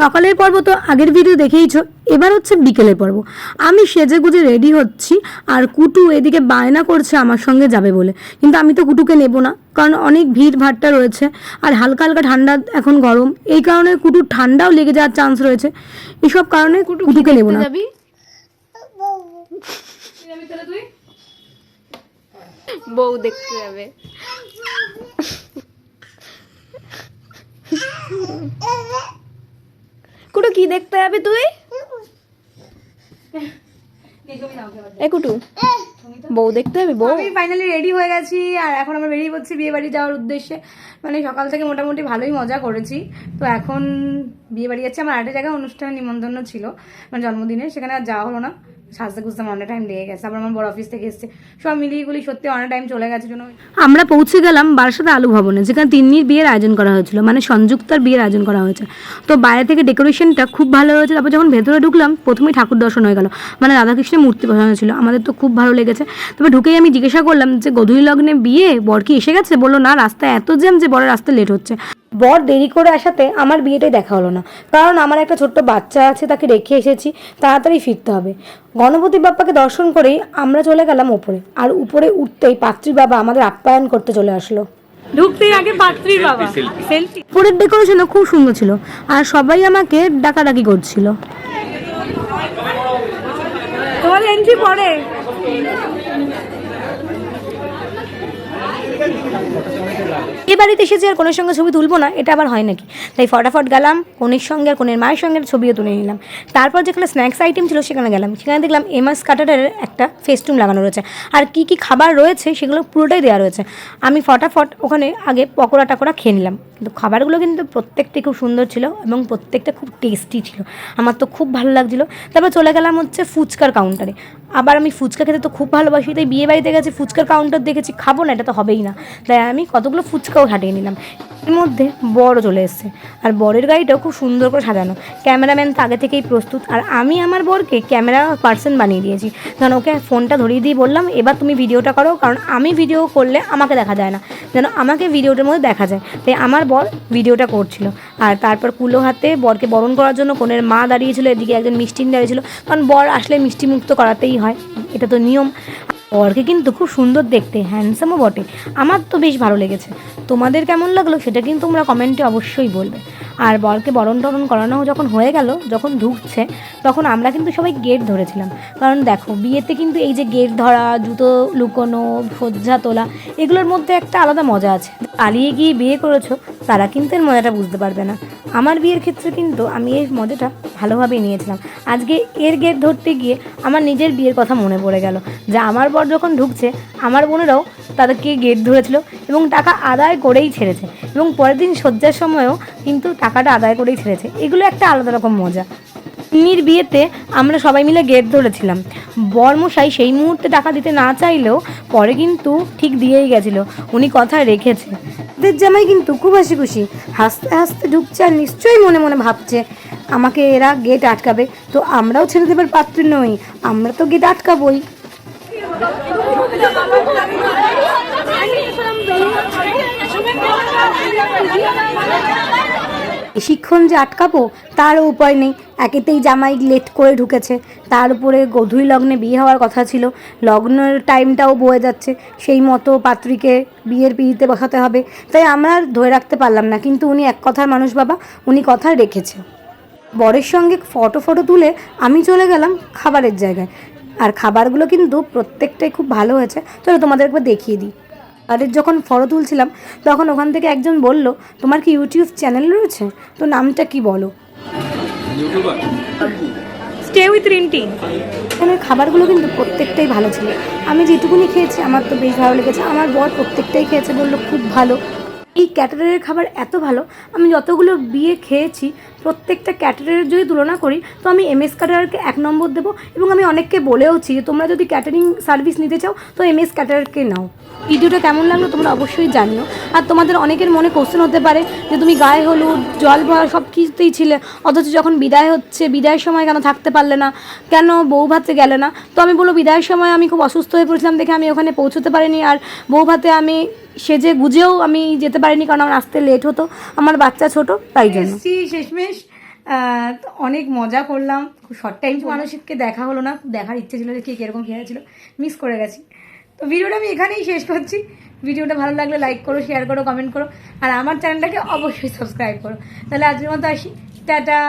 সকালের পর্ব তো আগের ভিডিও দেখেইছো, এবার হচ্ছে বিকেলের পর্ব। আমি সেজে গুজে রেডি হচ্ছি, আর কুটু এদিকে বায়না করছে আমার সঙ্গে যাবে বলে, কিন্তু আমি তো কুটুকে নেব না, কারণ অনেক ভিড় ভাট্টা রয়েছে, আর হালকা হালকা ঠান্ডা, এখন গরম, এই কারণে কুটুর ঠান্ডাও লেগে যাওয়ার চান্স রয়েছে। এসব কারণে কুটুকে নেব না। বউ দেখতে যাবে। কুটু কি দেখতে যাবে তুই? কুটু বউ দেখতে হবে। বউ আমি ফাইনালি রেডি হয়ে গেছি, আর এখন আমরা বেরিয়ে পড়ছি বিয়ে বাড়ি যাওয়ার উদ্দেশ্যে। মানে সকাল থেকে মোটামুটি ভালোই মজা করেছি, তো এখন বিয়ে বাড়ি যাচ্ছি। আমার আরেকটা জায়গায় অনুষ্ঠানে নিমন্ত্রণ ছিল, মানে জন্মদিনে, সেখানে আর যাওয়া হলো না। সাজতে খুঁজতে অনেক টাইম লেগে গেছে, আবার আমার বড় অফিস থেকে এসছে, সব মিলিয়ে গুলি সত্যি অনেক টাইম চলে গেছে জন্য আমরা পৌঁছে গেলাম বারাসাতে আলু ভবনে, যেখানে তিন্নির বিয়ের আয়োজন করা হয়েছিল, মানে সংযুক্তার বিয়ের আয়োজন করা হয়েছে। তো বাইরে থেকে ডেকোরেশনটা খুব ভালো হয়েছে। তারপর যখন ভেতরে ঢুকলাম, প্রথমেই ঠাকুর দর্শন হয়ে গেল, মানে রাধাকৃষ্ণের মূর্তি বসানো ছিল, আমাদের তো খুব ভালো লেগেছে। তবে ঢুকেই আমি জিজ্ঞাসা করলাম যে গোধূলি লগ্নে বিয়ে, বর কি এসে গেছে? বললো না, রাস্তায় এত জ্যাম যে বরের রাস্তায় লেট হচ্ছে। বর দেরি করে আসাতে আমার বিয়েটাই দেখা হলো না, কারণ আমার একটা ছোট্ট বাচ্চা আছে, তাকে রেখে এসেছি, তাড়াতাড়ি ফিরতে হবে। গণপতি বাপ্পাকে দর্শন করেই আমরা চলে গেলাম উপরে, আর উপরে উঠতেই পাত্রীর বাবা আমাদের আপ্যায়ন করতে চলে আসলো। ঢুকতেই আগে পাত্রীর বাবা সেলফি। উপরের ডেকোরেশনও খুব সুন্দর ছিল, আর সবাই আমাকে ডাকাডাকি করছিল। তোমার এন্ট্রি পরে এ বাড়িতে এসেছি, আর কনের সঙ্গে ছবি তুলবো না, এটা আবার হয় নাকি? তাই ফটাফট গেলাম কনের সঙ্গে আর কনের মায়ের সঙ্গে ছবিও তুলে নিলাম। তারপর যেখানে স্ন্যাক্স আইটেম ছিল সেখানে গেলাম, সেখানে দেখলাম এমএস কাটারের একটা ফেস্টুন লাগানো রয়েছে, আর কি কি খাবার রয়েছে সেগুলো পুরোটাই দেওয়া রয়েছে। আমি ফটাফট ওখানে আগে পকোড়া টাকোড়া খেয়ে নিলাম, কিন্তু খাবারগুলো কিন্তু প্রত্যেকটাই খুব সুন্দর ছিল এবং প্রত্যেকটা খুব টেস্টি ছিল, আমার তো খুব ভালো লাগছিলো। তারপর চলে গেলাম হচ্ছে ফুচকার কাউন্টারে। আবার আমি ফুচকা খেতে তো খুব ভালোবাসি, তাই বিয়ে বাড়িতে গেছি, ফুচকার কাউন্টার দেখেছি, খাবো না এটা তো হবেই না, তাই আমি কতগুলো ফুচকাও হাঁটিয়ে নিলাম। এর মধ্যে বড় চলে এসছে, আর বরের গাড়িটাও খুব সুন্দর করে সাজানো, ক্যামেরাম্যান তো আগে থেকেই প্রস্তুত, আর আমি আমার বরকে ক্যামেরা পার্সন বানিয়ে দিয়েছি, কারণ ওকে ফোনটা ধরিয়ে দিয়ে বললাম এবার তুমি ভিডিওটা করো, কারণ আমি ভিডিও করলে আমাকে দেখা যায় না, যেন আমাকে ভিডিওটার মধ্যে দেখা যায়, তাই আমার বর ভিডিওটা করছিল। আর তারপর কুলো হাতে বরকে বরণ করার জন্য কনের মা দাঁড়িয়েছিল, এদিকে একজন মিষ্টি দাঁড়িয়েছিল, কারণ বর আসলে মিষ্টি মুক্ত করাতেই হয়, এটা তো নিয়ম। বরকে কিন্তু খুব সুন্দর দেখতে, হ্যান্ডসামও বটে, আমার তো বেশ ভালো লেগেছে। তোমাদের কেমন লাগলো সেটা কিন্তু তোমরা কমেন্টে অবশ্যই বলবে। আর বরকে বরণ টরণ করানো যখন হয়ে গেল, যখন ঢুকছে, তখন আমরা কিন্তু সবাই গেট ধরেছিলাম, কারণ দেখো বিয়েতে কিন্তু এই যে গেট ধরা, জুতো লুকোনো, সজ্জা তোলা, এগুলোর মধ্যে একটা আলাদা মজা আছে। পালিয়ে গিয়ে বিয়ে করেছো তারা কিন্তু এর মজাটা বুঝতে পারবে না। আমার বিয়ের ক্ষেত্রে কিন্তু আমি এই মজাটা ভালোভাবেই নিয়েছিলাম। আজকে এর গেট ধরতে গিয়ে আমার নিজের বিয়ের কথা মনে পড়ে গেল, যে আমার বর যখন ঢুকছে আমার বোনেরাও তাদেরকে গেট ধরেছিল এবং টাকা আদায় করেই ছেড়েছে, এবং পরের দিন সজ্জার সময়ও কিন্তু টাকাটা আদায় করেই ছেড়েছে। এগুলো একটা আলাদা রকম মজা। তিন্নির বিয়েতে আমরা সবাই মিলে গেট ধরেছিলাম, বরমশাই সেই মুহূর্তে টাকা দিতে না চাইলেও পরে কিন্তু ঠিক দিয়েই গেছিলো, উনি কথা রেখেছে। এদের জামাই কিন্তু খুব হাসি খুশি, হাসতে হাসতে ঢুকছে, আর নিশ্চয়ই মনে মনে ভাবছে আমাকে এরা গেট আটকাবে, তো আমরাও ছেড়ে দেবার পাত্র নই, আমরা তো গেট আটকাবই। বেশিক্ষণ যে আটকাবো তারও উপায় নেই, একেতেই জামাই লেট করে ঢুকেছে, তার উপরে গোধূলি লগ্নে বিয়ে হওয়ার কথা ছিল, লগ্নের টাইমটাও বয়ে যাচ্ছে, সেই মতো পাত্রীকে বিয়ের পিড়িতে বসাতে হবে, তাই আমরা আর ধরে রাখতে পারলাম না, কিন্তু উনি এক কথার মানুষ বাবা, উনি কথা রেখেছে। বরের সঙ্গে ফটো তুলে আমি চলে গেলাম খাবারের জায়গায়, আর খাবারগুলো কিন্তু প্রত্যেকটাই খুব ভালো হয়েছে। চলো তোমাদের একবার দেখিয়ে দিই। আর যখন ফটো তুলছিলাম তখন ওখান থেকে একজন বলল, তোমার কি ইউটিউব চ্যানেল রয়েছে? তো নামটা কি বলো? Stay with Rinti. এখানের খাবারগুলো কিন্তু প্রত্যেকটাই ভালো ছিল, আমি যেটুকুনি খেয়েছি আমার তো বেশ ভালো লেগেছে, আমার বর প্রত্যেকটাই খেয়েছে, বললো খুব ভালো। এই ক্যাটারারের খাবার এত ভালো, আমি যতগুলো বিয়ে খেয়েছি প্রত্যেকটা ক্যাটারারের যদি তুলনা করি তো আমি এমএস ক্যাটারারকে 1 নম্বর দেবো, এবং আমি অনেককে বলেওছি যে তোমরা যদি ক্যাটারিং সার্ভিস নিতে চাও তো এমএস ক্যাটারারকে নাও। ভিডিওটা কেমন লাগলো তোমরা অবশ্যই জানিও। আর তোমাদের অনেকের মনে কোশ্চেন হতে পারে যে তুমি গায়ে হলুদ, জল ভরা সব কিছুতেই ছিলে, অথচ যখন বিদায় হচ্ছে, বিদায়ের সময় কেন থাকতে পারলে না, কেন বউ ভাতে গেলে না? তো আমি বলবো বিদায়ের সময় আমি খুব অসুস্থ হয়ে পড়েছিলাম দেখে আমি ওখানে পৌঁছতে পারিনি, আর বউ ভাতে আমি সেজে গুজেও আমি যেতে পারিনি, কারণ আমার আসতে লেট হতো, আমার বাচ্চা ছোট, তাই জন্য। শেষমেশ তো অনেক মজা করলাম, খুব শর্ট টাইম মানুষকে দেখা হলো না, খুব দেখার ইচ্ছে ছিল যে কে কীরকম খেয়েছিল, মিস করে গেছি। তো ভিডিওটা আমি এখানেই শেষ করছি। ভিডিওটা ভালো লাগলে লাইক করো, শেয়ার করো, কমেন্ট করো, আর আমার চ্যানেলটাকে অবশ্যই সাবস্ক্রাইব করো। তাহলে আজকের মতো আসি, টাটা।